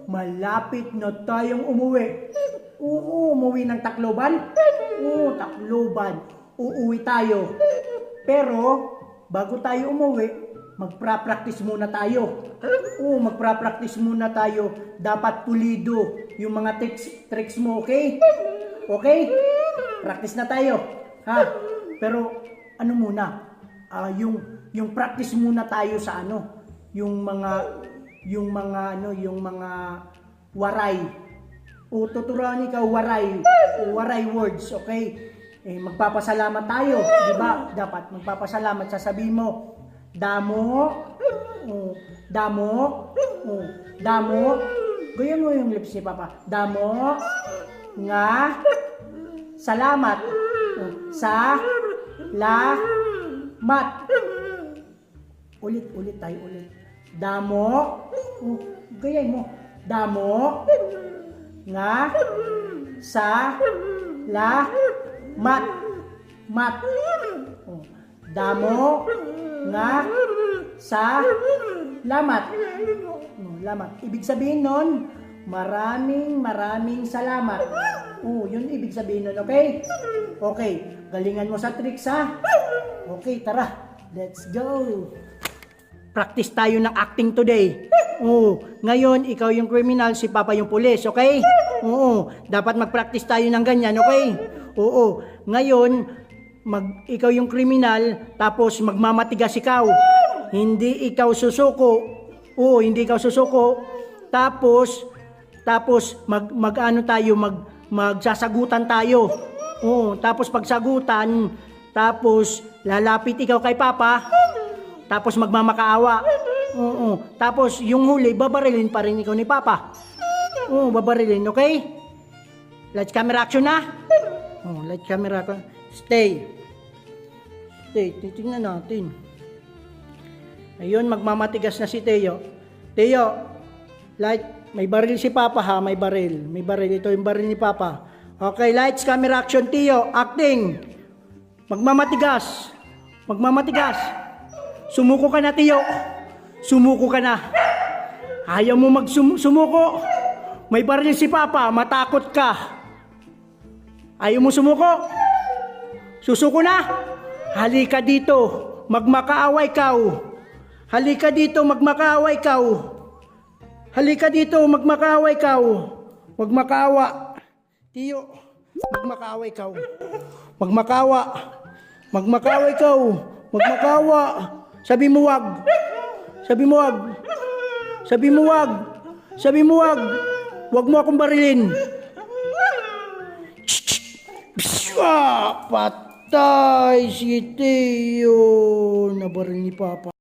malapit na tayong umuwi. Oo, umuwi ng Tacloban? Oo, Tacloban. Uuwi tayo. Pero, bago tayo umuwi, magpra-practice muna tayo. Oo, magpra-practice muna tayo. Dapat pulido yung mga tricks mo, okay? Okay? Practice na tayo. Ha? Pero, ano muna? Yung practice muna tayo sa ano? Yung mga waray. O tuturuan ikaw waray words, okay? Magpapasalamat tayo, di ba? Dapat magpapasalamat, sasabihin mo, damo, damo, damo. Gawin mo yung lips ni Papa. Damo, nga, salamat, sa, la, mat. Ulit tayo, ulit. Damo, gayahin mo. Damo, nga, sa, la, mat. Mat. Damo, nga, sa, lamat. Lamat. Ibig sabihin nun, maraming salamat. Yun ibig sabihin nun, okay? Okay, galingan mo sa tricks, ha? Okay, tara. Let's go. Practice tayo ng acting today. Ngayon, ikaw yung criminal, si Papa yung pulis, okay? Dapat mag-practice tayo ng ganyan, okay? Ngayon, ikaw yung criminal, tapos magmamatigas ikaw. Hindi ikaw susuko. Hindi ikaw susuko. Tapos magsasagutan tayo. Tapos pagsagutan, tapos lalapit ikaw kay Papa. Tapos magmamakaawa. Tapos yung huli, babarilin pa rin ikaw ni Papa. Babarilin, okay? Lights, camera, action na. Lights, camera, action. Stay. Titingnan natin. Ayun, magmamatigas na si Teo. Teo, light, may baril si Papa ha, may baril. Ito yung baril ni Papa. Okay, lights, camera, action, Teo. Acting. Magmamatigas. Sumuko ka na, Teo. Sumuko ka na. Ayaw mo sumuko. May baril si Papa, matakot ka. Ayaw mo sumuko. Susuko na. Halika dito, magmakaaway ka. Halika dito, magmakaaway ka. Magmakaawa. Teo, magmakaaway ka. Magmakaawa. Sabi mo wag. Wag mo akong barilin. Patay si Teo. Nabaril ni Papa.